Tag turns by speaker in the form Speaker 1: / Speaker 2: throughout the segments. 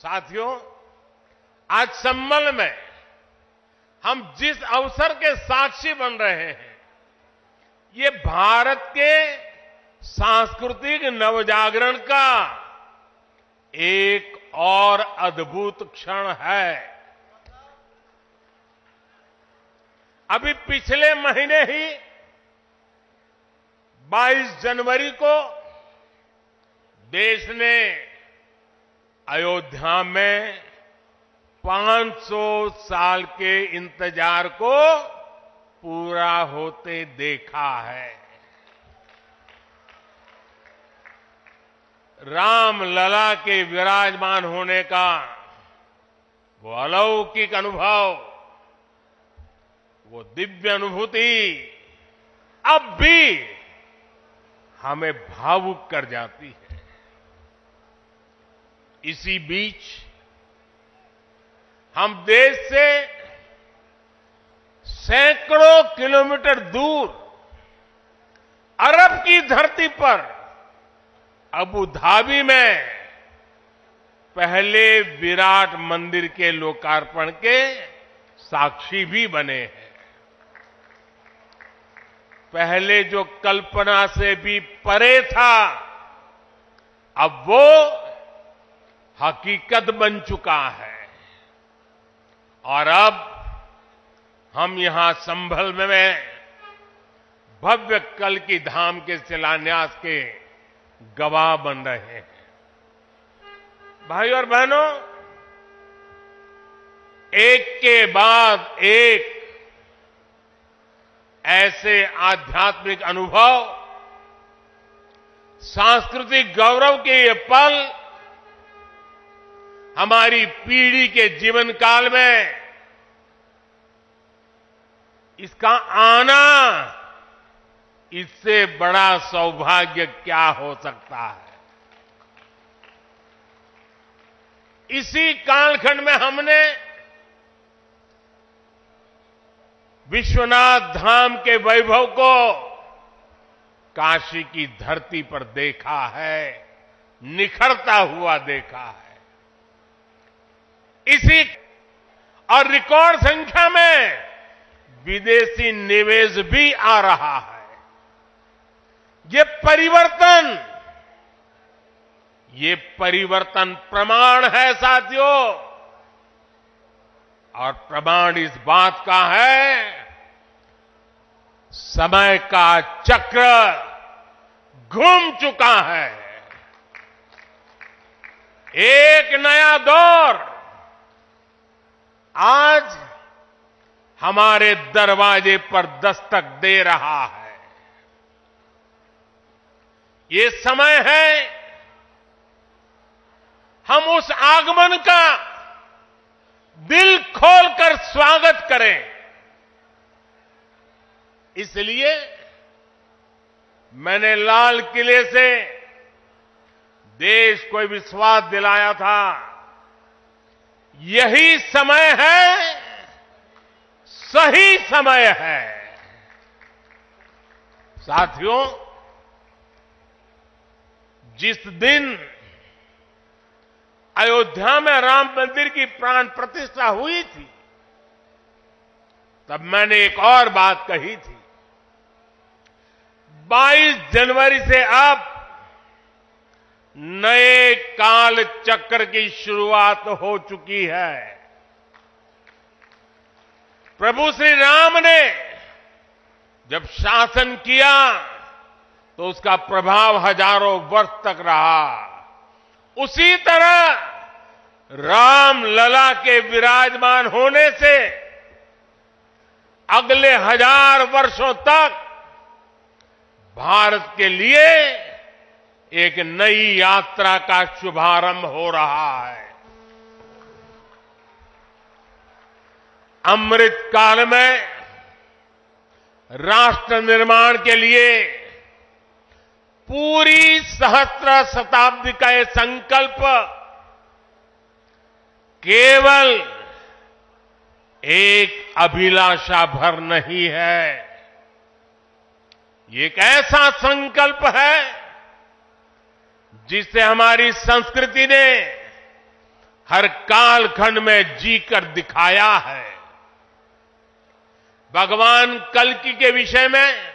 Speaker 1: साथियों, आज संबल में हम जिस अवसर के साक्षी बन रहे हैं, ये भारत के सांस्कृतिक नवजागरण का एक और अद्भुत क्षण है। अभी पिछले महीने ही 22 जनवरी को देश ने अयोध्या में 500 साल के इंतजार को पूरा होते देखा है। राम लला के विराजमान होने का वो अलौकिक अनुभव, वो दिव्य अनुभूति अब भी हमें भावुक कर जाती है। इसी बीच हम देश से सैकड़ों किलोमीटर दूर अरब की धरती पर अबू धाबी में पहले विराट मंदिर के लोकार्पण के साक्षी भी बने हैं। पहले जो कल्पना से भी परे था, अब वो हकीकत बन चुका है। और अब हम यहां संभल में भव्य कल की धाम के शिलान्यास के गवाह बन रहे हैं। भाई और बहनों, एक के बाद एक ऐसे आध्यात्मिक अनुभव, सांस्कृतिक गौरव के ये पल हमारी पीढ़ी के जीवन काल में इसका आना, इससे बड़ा सौभाग्य क्या हो सकता है। इसी कालखंड में हमने विश्वनाथ धाम के वैभव को काशी की धरती पर देखा है, निखरता हुआ देखा है। इसी और रिकॉर्ड संख्या में विदेशी निवेश भी आ रहा है। ये परिवर्तन प्रमाण है साथियों, और प्रमाण इस बात का है, समय का चक्र घूम चुका है। एक नया दौर आज हमारे दरवाजे पर दस्तक दे रहा है। ये समय है हम उस आगमन का दिल खोलकर स्वागत करें। इसलिए मैंने लाल किले से देश को विश्वास दिलाया था, यही समय है, सही समय है। साथियों, जिस दिन अयोध्या में राम मंदिर की प्राण प्रतिष्ठा हुई थी, तब मैंने एक और बात कही थी। 22 जनवरी से अब नए काल चक्र की शुरुआत हो चुकी है। प्रभु श्री राम ने जब शासन किया तो उसका प्रभाव हजारों वर्ष तक रहा। उसी तरह राम लला के विराजमान होने से अगले 1000 वर्षों तक भारत के लिए एक नई यात्रा का शुभारंभ हो रहा है। अमृत काल में राष्ट्र निर्माण के लिए पूरी सहस्त्र शताब्दी का ये संकल्प केवल एक अभिलाषा भर नहीं है, ये एक ऐसा संकल्प है जिसे हमारी संस्कृति ने हर कालखंड में जी कर दिखाया है। भगवान कल्कि के विषय में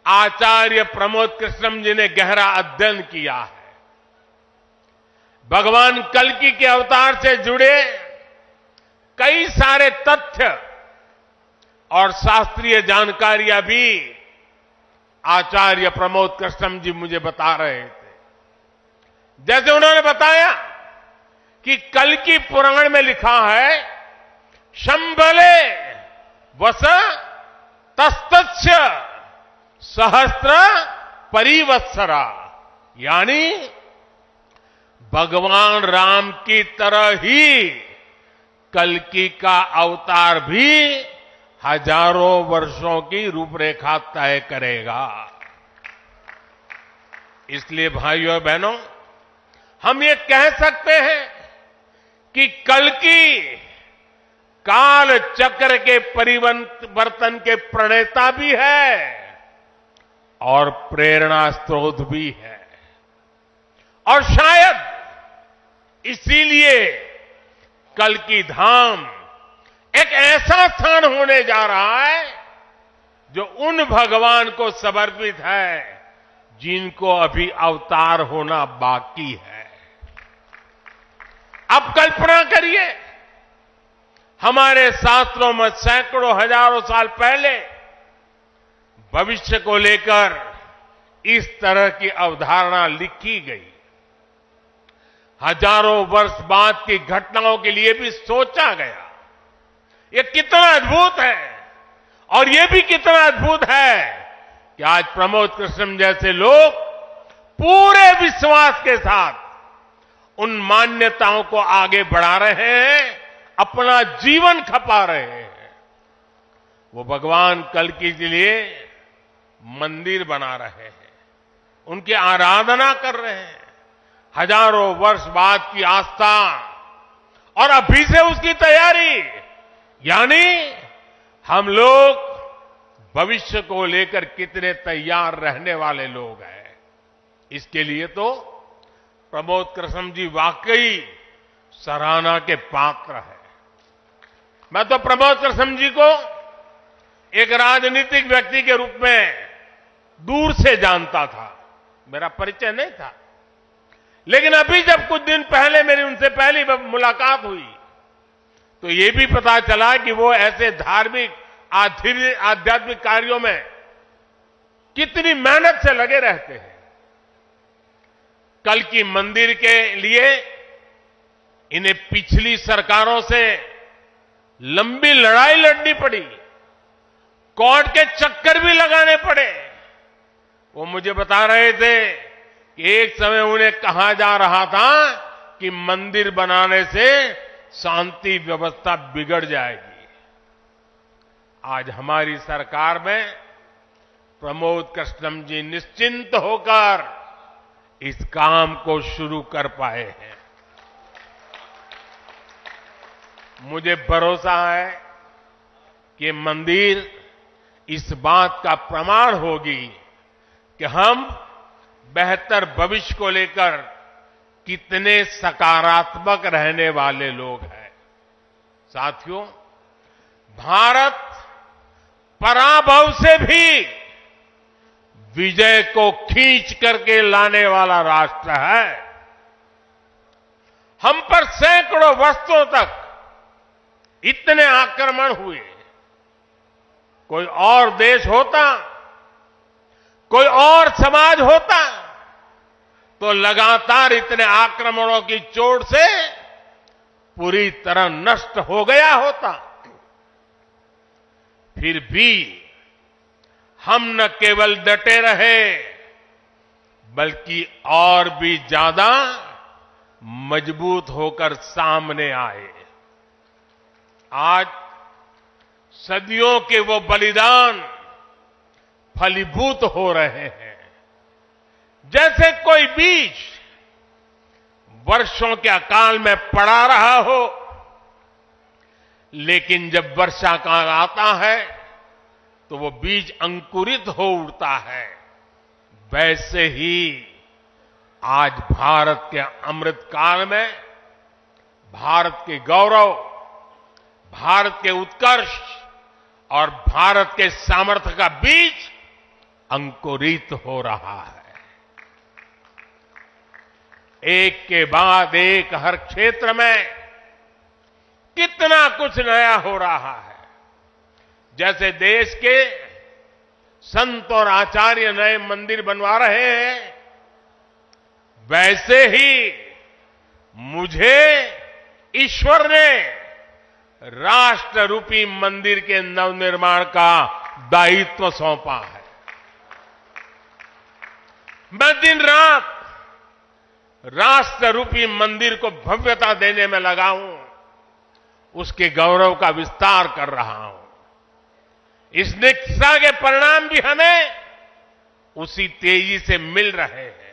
Speaker 1: आचार्य प्रमोद कृष्णम जी ने गहरा अध्ययन किया है। भगवान कल्कि के अवतार से जुड़े कई सारे तथ्य और शास्त्रीय जानकारियां भी आचार्य प्रमोद कृष्णम जी मुझे बता रहे थे। जैसे उन्होंने बताया कि कल्कि पुराण में लिखा है, शंबले वस तस्तस्य सहस्त्र परिवत्सरा, यानी भगवान राम की तरह ही कल्कि का अवतार भी हजारों वर्षों की रूपरेखा तय करेगा। इसलिए भाइयों और बहनों, हम ये कह सकते हैं कि कल्कि काल चक्र के परिवर्तन के प्रणेता भी है और प्रेरणा स्रोत भी है। और शायद इसीलिए कल्कि धाम एक ऐसा स्थान होने जा रहा है जो उन भगवान को समर्पित है जिनको अभी अवतार होना बाकी है। अब कल्पना करिए, हमारे शास्त्रों में सैकड़ों हजारों साल पहले भविष्य को लेकर इस तरह की अवधारणा लिखी गई। हजारों वर्ष बाद की घटनाओं के लिए भी सोचा गया। ये कितना अद्भुत है। और ये भी कितना अद्भुत है कि आज प्रमोद कृष्णम जैसे लोग पूरे विश्वास के साथ उन मान्यताओं को आगे बढ़ा रहे हैं, अपना जीवन खपा रहे हैं। वो भगवान कल्कि के लिए मंदिर बना रहे हैं, उनकी आराधना कर रहे हैं। हजारों वर्ष बाद की आस्था और अभी से उसकी तैयारी, यानी हम लोग भविष्य को लेकर कितने तैयार रहने वाले लोग हैं। इसके लिए तो प्रमोद कृष्णम जी वाकई सराहना के पात्र है। मैं तो प्रमोद कृष्णम जी को एक राजनीतिक व्यक्ति के रूप में दूर से जानता था, मेरा परिचय नहीं था। लेकिन अभी जब कुछ दिन पहले मेरी उनसे पहली मुलाकात हुई तो ये भी पता चला कि वो ऐसे धार्मिक आध्यात्मिक कार्यों में कितनी मेहनत से लगे रहते हैं। कल्कि मंदिर के लिए इन्हें पिछली सरकारों से लंबी लड़ाई लड़नी पड़ी, कोर्ट के चक्कर भी लगाने पड़े। वो मुझे बता रहे थे कि एक समय उन्हें कहा जा रहा था कि मंदिर बनाने से शांति व्यवस्था बिगड़ जाएगी। आज हमारी सरकार में प्रमोद कृष्णम जी निश्चिंत होकर इस काम को शुरू कर पाए हैं। मुझे भरोसा है कि मंदिर इस बात का प्रमाण होगी कि हम बेहतर भविष्य को लेकर कितने सकारात्मक रहने वाले लोग हैं। साथियों, भारत पराभव से भी विजय को खींच करके लाने वाला राष्ट्र है। हम पर सैकड़ों वर्षों तक इतने आक्रमण हुए। कोई और देश होता, कोई और समाज होता तो लगातार इतने आक्रमणों की चोट से पूरी तरह नष्ट हो गया होता। फिर भी हम न केवल डटे रहे बल्कि और भी ज्यादा मजबूत होकर सामने आए। आज सदियों के वो बलिदान फलीभूत हो रहे हैं। जैसे कोई बीज वर्षों के अकाल में पड़ा रहा हो, लेकिन जब वर्षा काल आता है तो वो बीज अंकुरित हो उठता है। वैसे ही आज भारत के अमृत काल में भारत के गौरव, भारत के उत्कर्ष और भारत के सामर्थ्य का बीज अंकुरित हो रहा है। एक के बाद एक हर क्षेत्र में कितना कुछ नया हो रहा है। जैसे देश के संत और आचार्य नए मंदिर बनवा रहे हैं, वैसे ही मुझे ईश्वर ने राष्ट्र रूपी मंदिर के नवनिर्माण का दायित्व सौंपा है। मैं दिन रात राष्ट्र रूपी मंदिर को भव्यता देने में लगा हूं, उसके गौरव का विस्तार कर रहा हूं। इस निष्ठा के परिणाम भी हमें उसी तेजी से मिल रहे हैं।